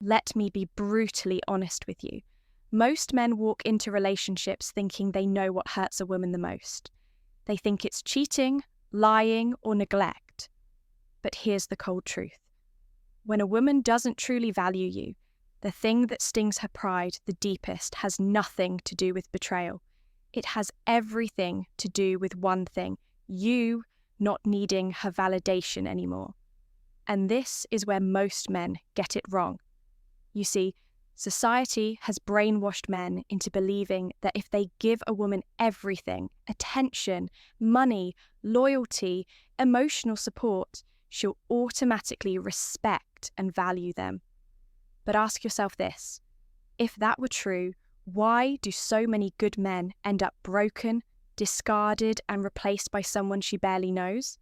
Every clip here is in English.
let me be brutally honest with you. Most men walk into relationships thinking they know what hurts a woman the most. They think it's cheating, lying, or neglect. But here's the cold truth. When a woman doesn't truly value you, the thing that stings her pride the deepest has nothing to do with betrayal. It has everything to do with one thing: you not needing her validation anymore. And this is where most men get it wrong. You see, society has brainwashed men into believing that if they give a woman everything, attention, money, loyalty, emotional support, she'll automatically respect and value them. But ask yourself this: if that were true, why do so many good men end up broken, discarded, and replaced by someone she barely knows?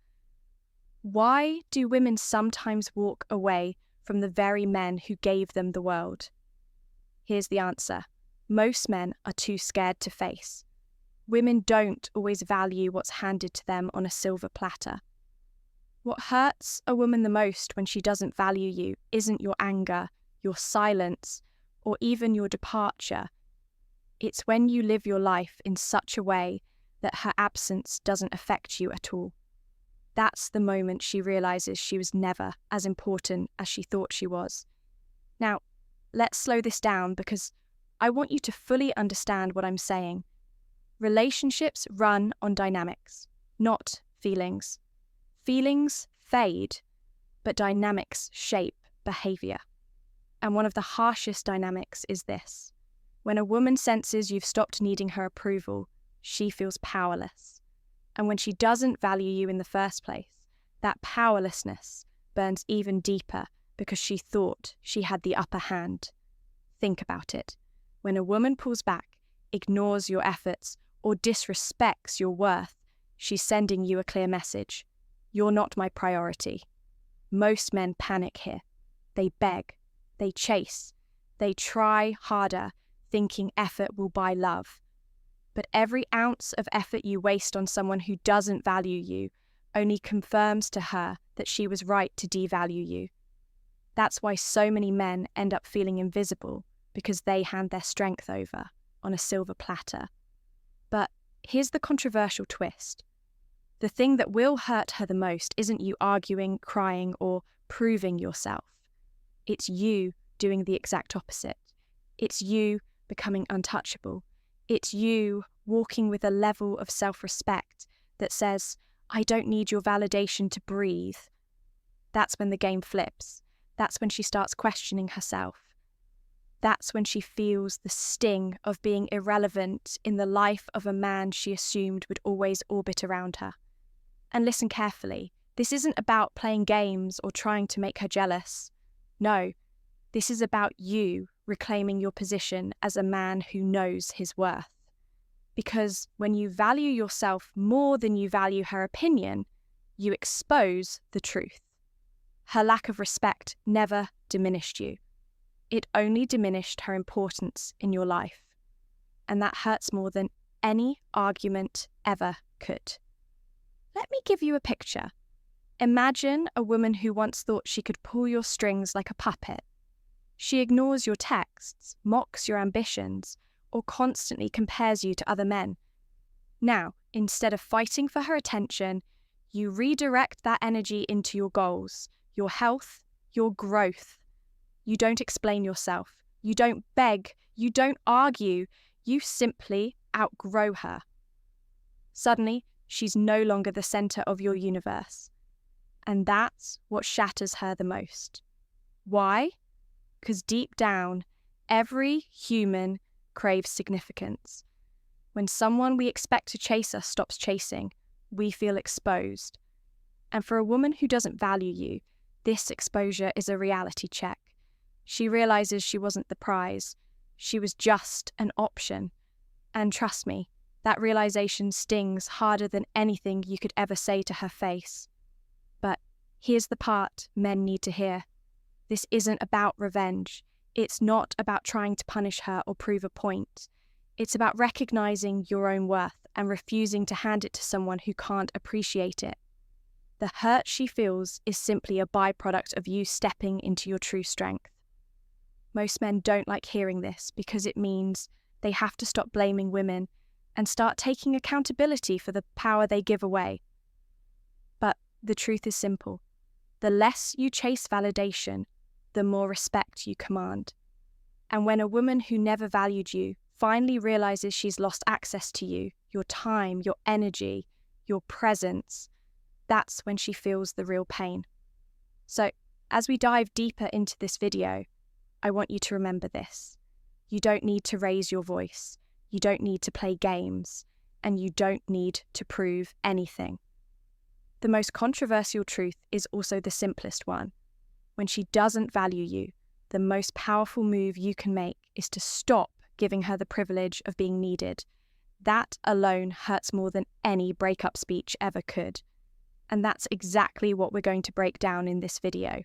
Why do women sometimes walk away from the very men who gave them the world? Here's the answer. Most men are too scared to face. Women don't always value what's handed to them on a silver platter. What hurts a woman the most when she doesn't value you isn't your anger, your silence, or even your departure. It's when you live your life in such a way that her absence doesn't affect you at all. That's the moment she realizes she was never as important as she thought she was. Now, let's slow this down because I want you to fully understand what I'm saying. Relationships run on dynamics, not feelings. Feelings fade, but dynamics shape behavior. And one of the harshest dynamics is this. When a woman senses you've stopped needing her approval, she feels powerless. And when she doesn't value you in the first place, that powerlessness burns even deeper because she thought she had the upper hand. Think about it. When a woman pulls back, ignores your efforts, or disrespects your worth, she's sending you a clear message. You're not my priority. Most men panic here. They beg, they chase, they try harder, thinking effort will buy love. But every ounce of effort you waste on someone who doesn't value you only confirms to her that she was right to devalue you. That's why so many men end up feeling invisible, because they hand their strength over on a silver platter. But here's the controversial twist. The thing that will hurt her the most isn't you arguing, crying, or proving yourself. It's you doing the exact opposite. It's you becoming untouchable. It's you walking with a level of self-respect that says, I don't need your validation to breathe. That's when the game flips. That's when she starts questioning herself. That's when she feels the sting of being irrelevant in the life of a man she assumed would always orbit around her. And listen carefully, this isn't about playing games or trying to make her jealous. No, this is about you reclaiming your position as a man who knows his worth. Because when you value yourself more than you value her opinion, you expose the truth. Her lack of respect never diminished you. It only diminished her importance in your life. And that hurts more than any argument ever could. Let me give you a picture. Imagine a woman who once thought she could pull your strings like a puppet. She ignores your texts, mocks your ambitions, or constantly compares you to other men. Now, instead of fighting for her attention, you redirect that energy into your goals, your health, your growth. You don't explain yourself. You don't beg. You don't argue. You simply outgrow her. Suddenly, she's no longer the center of your universe. And that's what shatters her the most. Why? Because deep down, every human craves significance. When someone we expect to chase us stops chasing, we feel exposed. And for a woman who doesn't value you, this exposure is a reality check. She realizes she wasn't the prize. She was just an option. And trust me, that realization stings harder than anything you could ever say to her face. But here's the part men need to hear. This isn't about revenge. It's not about trying to punish her or prove a point. It's about recognizing your own worth and refusing to hand it to someone who can't appreciate it. The hurt she feels is simply a byproduct of you stepping into your true strength. Most men don't like hearing this because it means they have to stop blaming women and start taking accountability for the power they give away. But the truth is simple. The less you chase validation, the more respect you command. And when a woman who never valued you finally realizes she's lost access to you, your time, your energy, your presence, that's when she feels the real pain. So, as we dive deeper into this video, I want you to remember this. You don't need to raise your voice, you don't need to play games, and you don't need to prove anything. The most controversial truth is also the simplest one. When she doesn't value you, the most powerful move you can make is to stop giving her the privilege of being needed. That alone hurts more than any breakup speech ever could. And that's exactly what we're going to break down in this video.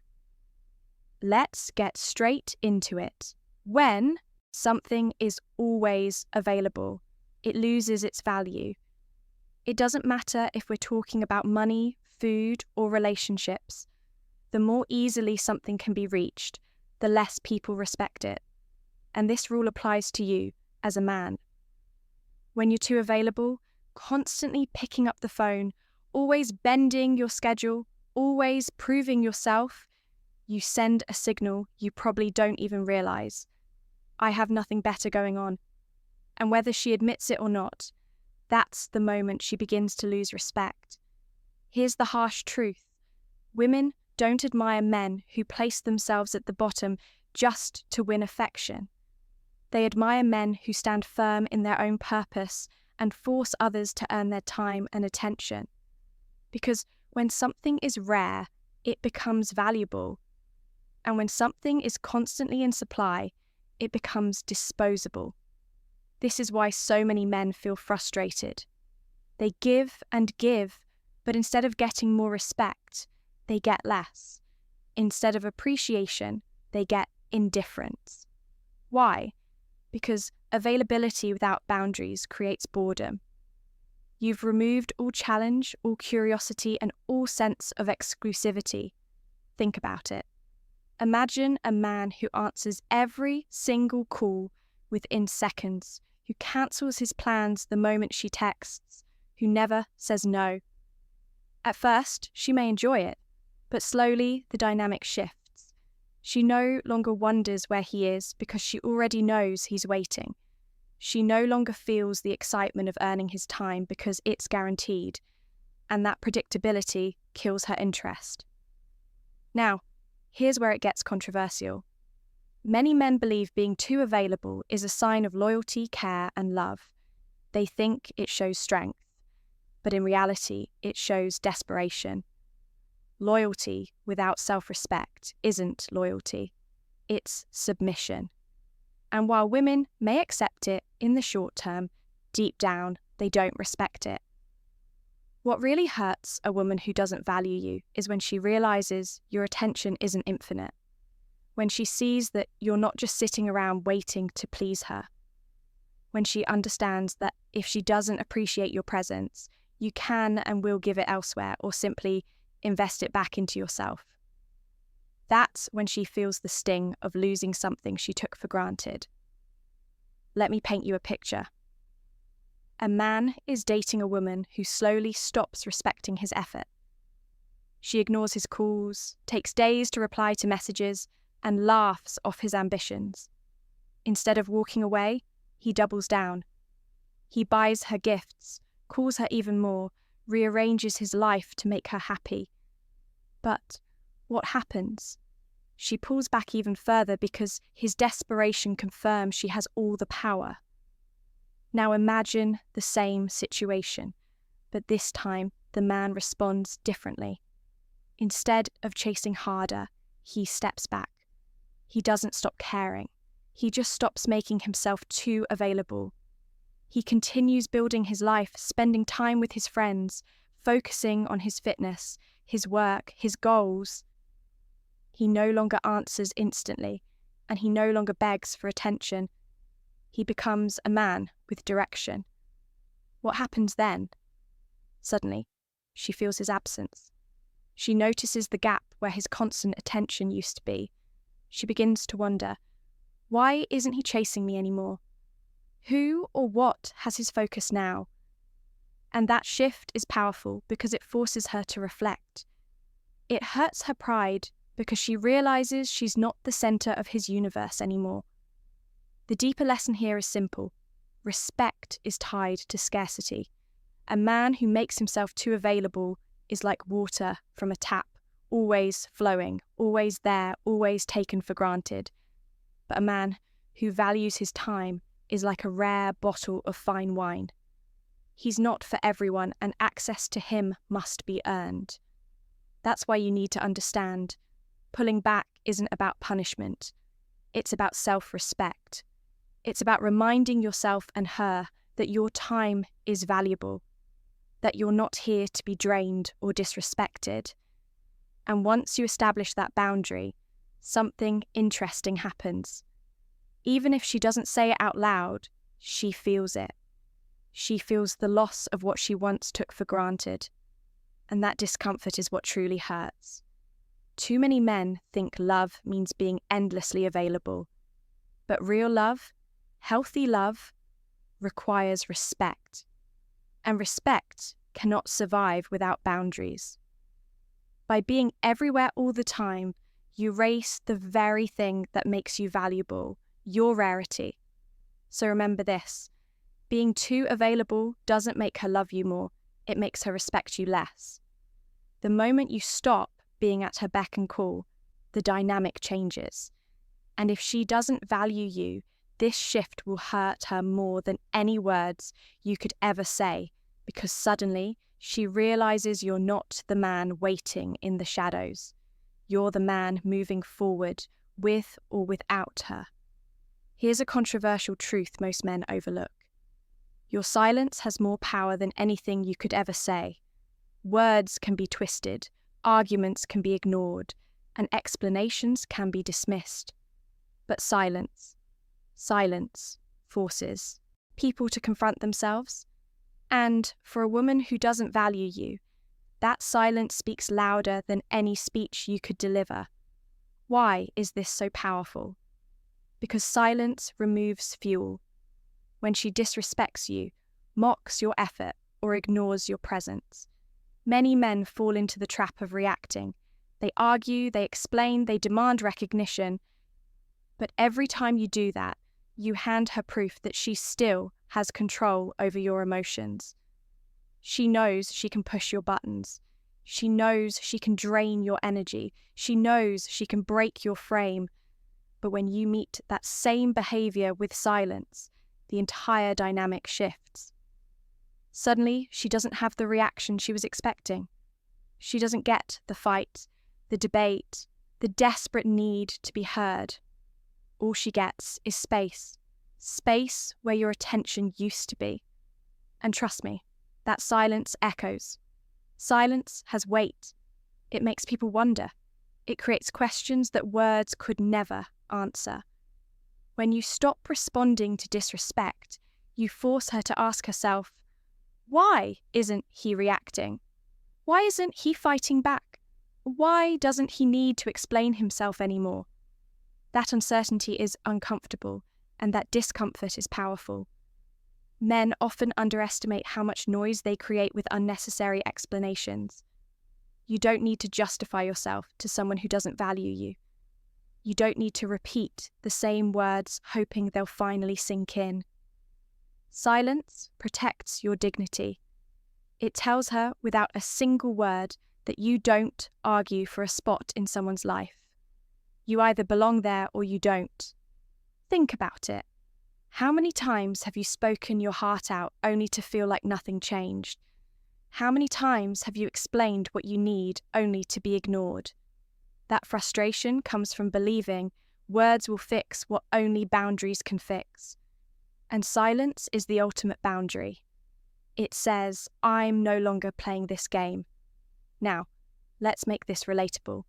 Let's get straight into it. When something is always available, it loses its value. It doesn't matter if we're talking about money, food, or relationships. The more easily something can be reached, the less people respect it. And this rule applies to you as a man. When you're too available, constantly picking up the phone, always bending your schedule, always proving yourself, you send a signal you probably don't even realize. I have nothing better going on. And whether she admits it or not, that's the moment she begins to lose respect. Here's the harsh truth. Women don't admire men who place themselves at the bottom just to win affection. They admire men who stand firm in their own purpose and force others to earn their time and attention. Because when something is rare, it becomes valuable. And when something is constantly in supply, it becomes disposable. This is why so many men feel frustrated. They give and give, but instead of getting more respect, they get less. Instead of appreciation, they get indifference. Why? Because availability without boundaries creates boredom. You've removed all challenge, all curiosity, and all sense of exclusivity. Think about it. Imagine a man who answers every single call within seconds, who cancels his plans the moment she texts, who never says no. At first, she may enjoy it, but slowly the dynamic shifts. She no longer wonders where he is because she already knows he's waiting. She no longer feels the excitement of earning his time because it's guaranteed, and that predictability kills her interest. Now, here's where it gets controversial. Many men believe being too available is a sign of loyalty, care, and love. They think it shows strength, but in reality, it shows desperation. Loyalty without self-respect isn't loyalty. It's submission. And while women may accept it in the short term, deep down, they don't respect it. What really hurts a woman who doesn't value you is when she realizes your attention isn't infinite. When she sees that you're not just sitting around waiting to please her. When she understands that if she doesn't appreciate your presence, you can and will give it elsewhere or simply invest it back into yourself. That's when she feels the sting of losing something she took for granted. Let me paint you a picture. A man is dating a woman who slowly stops respecting his effort. She ignores his calls, takes days to reply to messages, and laughs off his ambitions. Instead of walking away, he doubles down. He buys her gifts, calls her even more, rearranges his life to make her happy. But what happens? She pulls back even further because his desperation confirms she has all the power. Now imagine the same situation, but this time the man responds differently. Instead of chasing harder, he steps back. He doesn't stop caring. He just stops making himself too available. He continues building his life, spending time with his friends, focusing on his fitness, his work, his goals. He no longer answers instantly, and he no longer begs for attention. He becomes a man with direction. What happens then? Suddenly, she feels his absence. She notices the gap where his constant attention used to be. She begins to wonder, Why isn't he chasing me anymore? Who or what has his focus now? And that shift is powerful because it forces her to reflect. It hurts her pride because she realizes she's not the center of his universe anymore. The deeper lesson here is simple. Respect is tied to scarcity. A man who makes himself too available is like water from a tap, always flowing, always there, always taken for granted. But a man who values his time is like a rare bottle of fine wine. He's not for everyone, and access to him must be earned. That's why you need to understand, pulling back isn't about punishment. It's about self-respect. It's about reminding yourself and her that your time is valuable, that you're not here to be drained or disrespected. And once you establish that boundary, something interesting happens. Even if she doesn't say it out loud, she feels it. She feels the loss of what she once took for granted. And that discomfort is what truly hurts. Too many men think love means being endlessly available. But real love, healthy love, requires respect. And respect cannot survive without boundaries. By being everywhere all the time, you erase the very thing that makes you valuable, your rarity. So remember this, being too available doesn't make her love you more, it makes her respect you less. The moment you stop being at her beck and call, the dynamic changes. And if she doesn't value you, this shift will hurt her more than any words you could ever say, because suddenly she realizes you're not the man waiting in the shadows. You're the man moving forward, with or without her. Here's a controversial truth most men overlook. Your silence has more power than anything you could ever say. Words can be twisted, arguments can be ignored, and explanations can be dismissed. But silence forces people to confront themselves. And for a woman who doesn't value you, that silence speaks louder than any speech you could deliver. Why is this so powerful? Because silence removes fuel. When she disrespects you, mocks your effort, or ignores your presence, many men fall into the trap of reacting. They argue, they explain, they demand recognition. But every time you do that, you hand her proof that she still has control over your emotions. She knows she can push your buttons. She knows she can drain your energy. She knows she can break your frame. But when you meet that same behavior with silence, the entire dynamic shifts. Suddenly, she doesn't have the reaction she was expecting. She doesn't get the fight, the debate, the desperate need to be heard. All she gets is space. Space where your attention used to be. And trust me, that silence echoes. Silence has weight. It makes people wonder. It creates questions that words could never answer. When you stop responding to disrespect, you force her to ask herself, why isn't he reacting? Why isn't he fighting back? Why doesn't he need to explain himself anymore? That uncertainty is uncomfortable, and that discomfort is powerful. Men often underestimate how much noise they create with unnecessary explanations. You don't need to justify yourself to someone who doesn't value you. You don't need to repeat the same words hoping they'll finally sink in. Silence protects your dignity. It tells her without a single word that you don't argue for a spot in someone's life. You either belong there or you don't. Think about it. How many times have you spoken your heart out only to feel like nothing changed? How many times have you explained what you need only to be ignored? That frustration comes from believing words will fix what only boundaries can fix. And silence is the ultimate boundary. It says, I'm no longer playing this game. Now, let's make this relatable.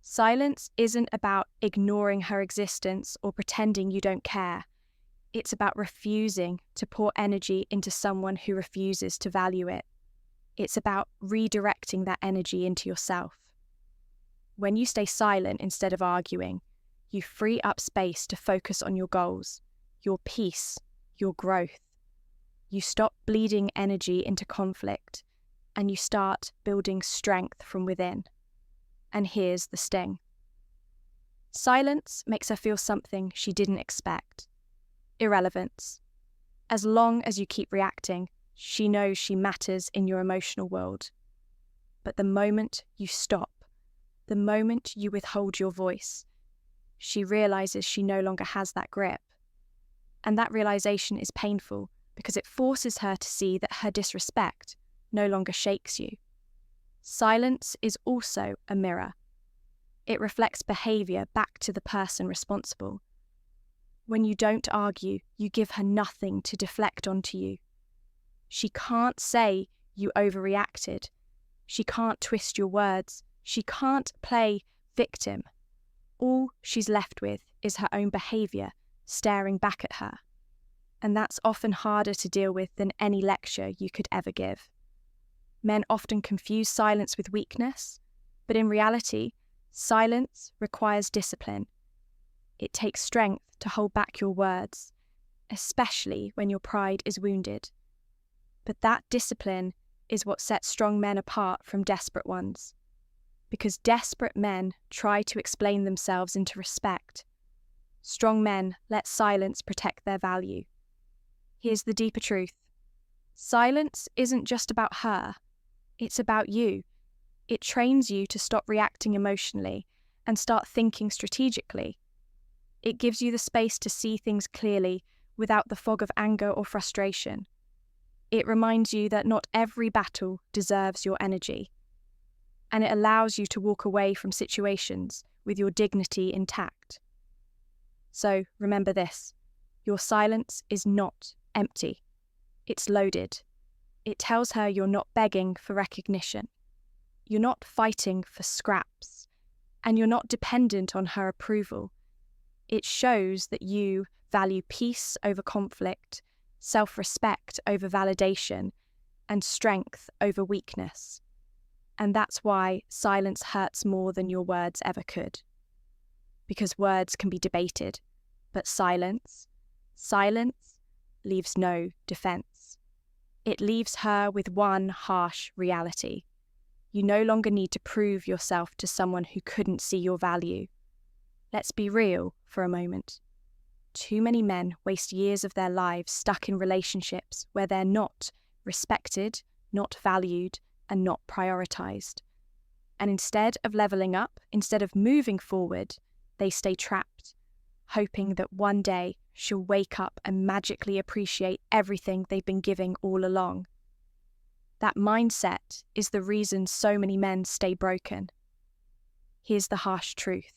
Silence isn't about ignoring her existence or pretending you don't care. It's about refusing to pour energy into someone who refuses to value it. It's about redirecting that energy into yourself. When you stay silent instead of arguing, you free up space to focus on your goals, your peace, your growth. You stop bleeding energy into conflict, and you start building strength from within. And here's the sting. Silence makes her feel something she didn't expect. Irrelevance. As long as you keep reacting, she knows she matters in your emotional world. But the moment you stop, the moment you withhold your voice, she realizes she no longer has that grip. And that realization is painful because it forces her to see that her disrespect no longer shakes you. Silence is also a mirror. It reflects behavior back to the person responsible. When you don't argue, you give her nothing to deflect onto you. She can't say you overreacted. She can't twist your words. She can't play victim. All she's left with is her own behavior staring back at her. And that's often harder to deal with than any lecture you could ever give. Men often confuse silence with weakness, but in reality, silence requires discipline. It takes strength to hold back your words, especially when your pride is wounded. But that discipline is what sets strong men apart from desperate ones. Because desperate men try to explain themselves into respect. Strong men let silence protect their value. Here's the deeper truth. Silence isn't just about her. It's about you. It trains you to stop reacting emotionally and start thinking strategically. It gives you the space to see things clearly without the fog of anger or frustration. It reminds you that not every battle deserves your energy. And it allows you to walk away from situations with your dignity intact. So remember this, your silence is not empty. It's loaded. It tells her you're not begging for recognition. You're not fighting for scraps. And you're not dependent on her approval. It shows that you value peace over conflict, self-respect over validation, and strength over weakness. And that's why silence hurts more than your words ever could. Because words can be debated, but silence leaves no defense. It leaves her with one harsh reality. You no longer need to prove yourself to someone who couldn't see your value. Let's be real for a moment. Too many men waste years of their lives stuck in relationships where they're not respected, not valued, and not prioritized. And instead of leveling up, instead of moving forward, they stay trapped, hoping that one day she'll wake up and magically appreciate everything they've been giving all along. That mindset is the reason so many men stay broken. Here's the harsh truth.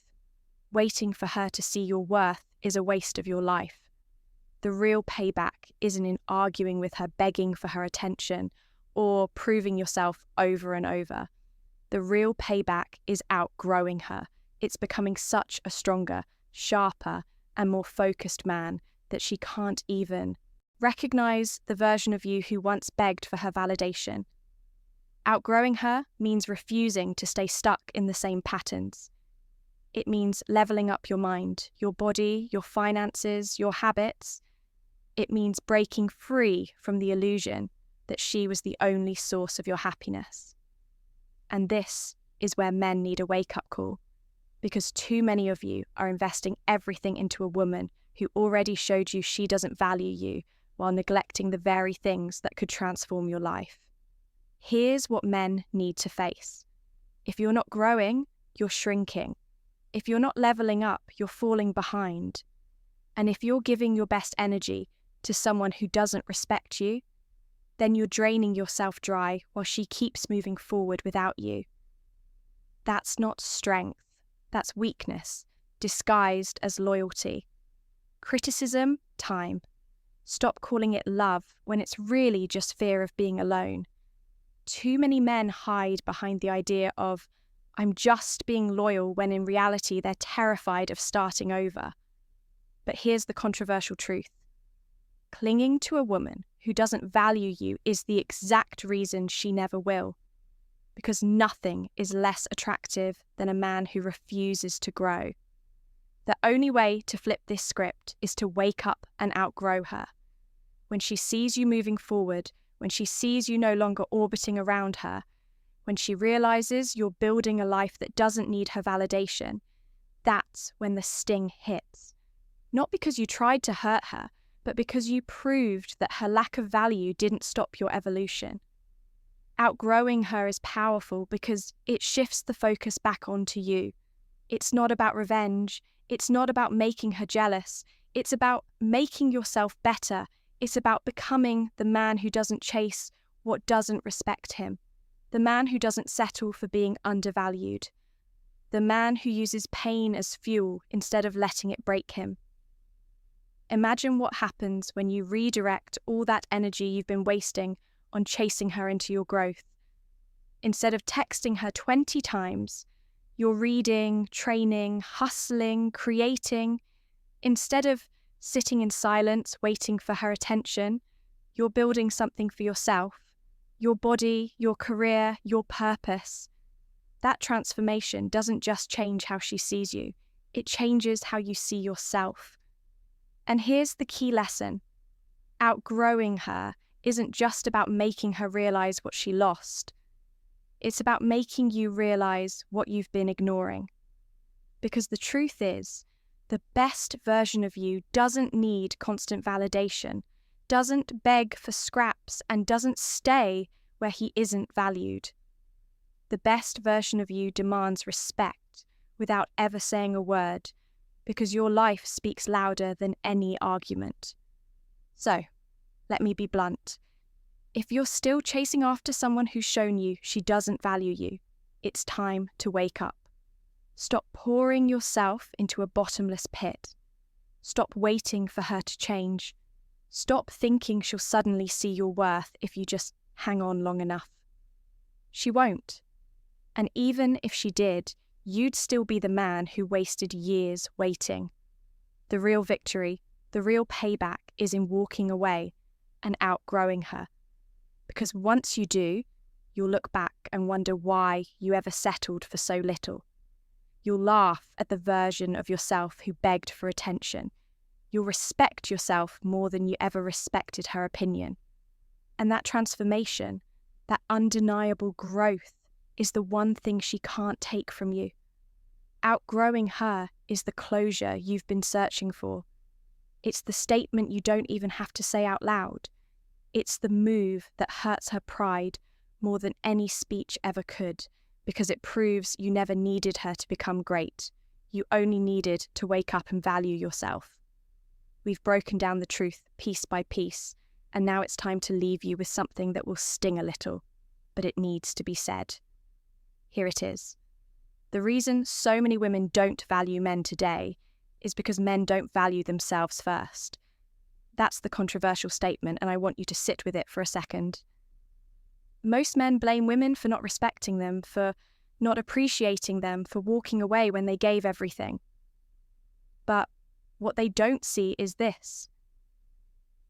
Waiting for her to see your worth is a waste of your life. The real payback isn't in arguing with her, begging for her attention, or proving yourself over and over. The real payback is outgrowing her. It's becoming such a stronger, sharper, and more focused man that she can't even recognize the version of you who once begged for her validation. Outgrowing her means refusing to stay stuck in the same patterns. It means leveling up your mind, your body, your finances, your habits. It means breaking free from the illusion that she was the only source of your happiness. And this is where men need a wake-up call, because too many of you are investing everything into a woman who already showed you she doesn't value you while neglecting the very things that could transform your life. Here's what men need to face. If you're not growing, you're shrinking. If you're not leveling up, you're falling behind. And if you're giving your best energy to someone who doesn't respect you, then you're draining yourself dry while she keeps moving forward without you. That's not strength, that's weakness, disguised as loyalty. Criticism, time. Stop calling it love when it's really just fear of being alone. Too many men hide behind the idea of, I'm just being loyal, when in reality they're terrified of starting over. But here's the controversial truth. Clinging to a woman who doesn't value you is the exact reason she never will. Because nothing is less attractive than a man who refuses to grow. The only way to flip this script is to wake up and outgrow her. When she sees you moving forward, when she sees you no longer orbiting around her, when she realizes you're building a life that doesn't need her validation, that's when the sting hits. Not because you tried to hurt her, but because you proved that her lack of value didn't stop your evolution. Outgrowing her is powerful because it shifts the focus back onto you. It's not about revenge. It's not about making her jealous. It's about making yourself better. It's about becoming the man who doesn't chase what doesn't respect him. The man who doesn't settle for being undervalued. The man who uses pain as fuel instead of letting it break him. Imagine what happens when you redirect all that energy you've been wasting on chasing her into your growth. Instead of texting her 20 times, you're reading, training, hustling, creating. Instead of sitting in silence, waiting for her attention, you're building something for yourself, your body, your career, your purpose. That transformation doesn't just change how she sees you, it changes how you see yourself. And here's the key lesson. Outgrowing her isn't just about making her realize what she lost. It's about making you realize what you've been ignoring. Because the truth is, the best version of you doesn't need constant validation, doesn't beg for scraps, and doesn't stay where he isn't valued. The best version of you demands respect without ever saying a word, because your life speaks louder than any argument. So, let me be blunt. If you're still chasing after someone who's shown you she doesn't value you, it's time to wake up. Stop pouring yourself into a bottomless pit. Stop waiting for her to change. Stop thinking she'll suddenly see your worth if you just hang on long enough. She won't. And even if she did, you'd still be the man who wasted years waiting. The real victory, the real payback is in walking away and outgrowing her. Because once you do, you'll look back and wonder why you ever settled for so little. You'll laugh at the version of yourself who begged for attention. You'll respect yourself more than you ever respected her opinion. And that transformation, that undeniable growth, is the one thing she can't take from you. Outgrowing her is the closure you've been searching for. It's the statement you don't even have to say out loud. It's the move that hurts her pride more than any speech ever could, because it proves you never needed her to become great. You only needed to wake up and value yourself. We've broken down the truth piece by piece, and now it's time to leave you with something that will sting a little, but it needs to be said. Here it is. The reason so many women don't value men today is because men don't value themselves first. That's the controversial statement, and I want you to sit with it for a second. Most men blame women for not respecting them, for not appreciating them, for walking away when they gave everything. But what they don't see is this.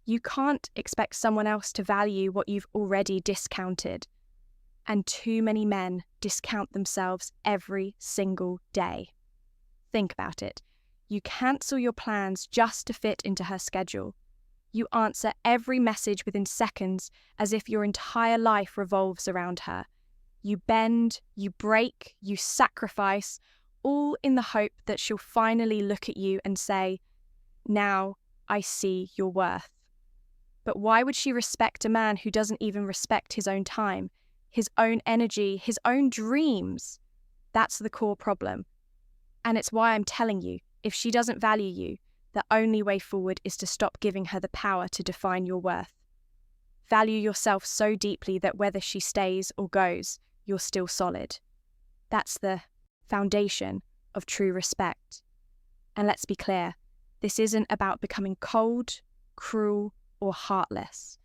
You can't expect someone else to value what you've already discounted. And too many men discount themselves every single day. Think about it. You cancel your plans just to fit into her schedule. You answer every message within seconds as if your entire life revolves around her. You bend, you break, you sacrifice, all in the hope that she'll finally look at you and say, "Now I see your worth." But why would she respect a man who doesn't even respect his own time, his own energy, his own dreams? That's the core problem. And it's why I'm telling you, if she doesn't value you, the only way forward is to stop giving her the power to define your worth. Value yourself so deeply that whether she stays or goes, you're still solid. That's the foundation of true respect. And let's be clear, this isn't about becoming cold, cruel, or heartless.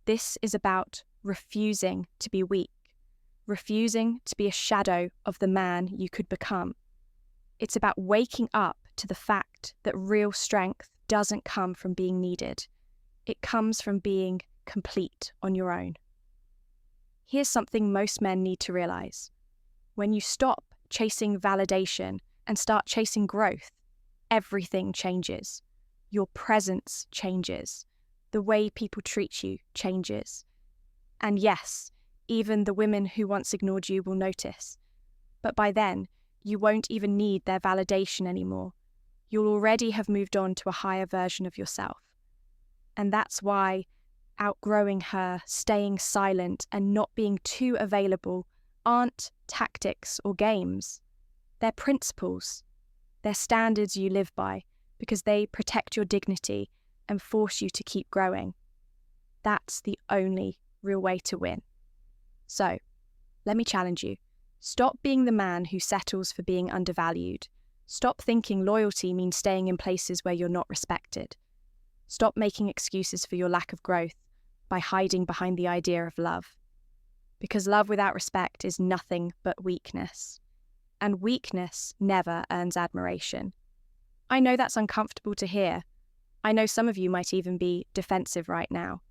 This is about refusing to be weak, refusing to be a shadow of the man you could become. It's about waking up to the fact that real strength doesn't come from being needed. It comes from being complete on your own. Here's something most men need to realize. When you stop chasing validation and start chasing growth, everything changes. Your presence changes. The way people treat you changes. And yes, even the women who once ignored you will notice. But by then, you won't even need their validation anymore. You'll already have moved on to a higher version of yourself. And that's why outgrowing her, staying silent, and not being too available aren't tactics or games. They're principles. They're standards you live by because they protect your dignity and force you to keep growing. That's the only real way to win. So, let me challenge you. Stop being the man who settles for being undervalued. Stop thinking loyalty means staying in places where you're not respected. Stop making excuses for your lack of growth by hiding behind the idea of love. Because love without respect is nothing but weakness. And weakness never earns admiration. I know that's uncomfortable to hear. I know some of you might even be defensive right now.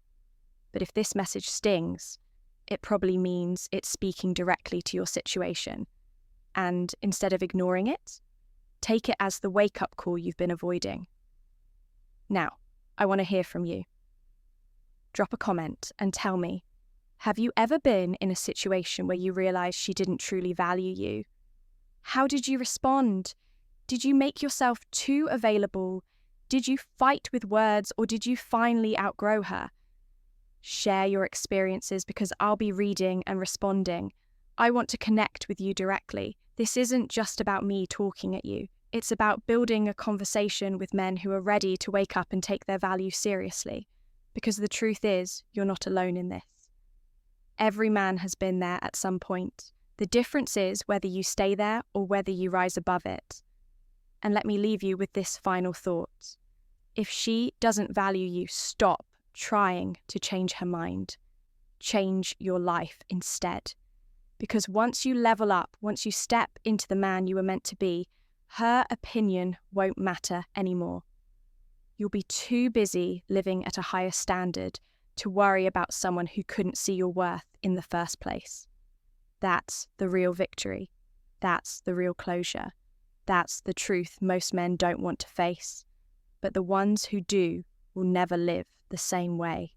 But if this message stings, it probably means it's speaking directly to your situation. And instead of ignoring it, take it as the wake-up call you've been avoiding. Now, I want to hear from you. Drop a comment and tell me, have you ever been in a situation where you realized she didn't truly value you? How did you respond? Did you make yourself too available? Did you fight with words, or did you finally outgrow her? Share your experiences because I'll be reading and responding. I want to connect with you directly. This isn't just about me talking at you. It's about building a conversation with men who are ready to wake up and take their value seriously. Because the truth is, you're not alone in this. Every man has been there at some point. The difference is whether you stay there or whether you rise above it. And let me leave you with this final thought. If she doesn't value you, stop trying to change her mind. Change your life instead. Because once you level up, once you step into the man you were meant to be, her opinion won't matter anymore. You'll be too busy living at a higher standard to worry about someone who couldn't see your worth in the first place. That's the real victory. That's the real closure. That's the truth most men don't want to face. But the ones who do will never live the same way.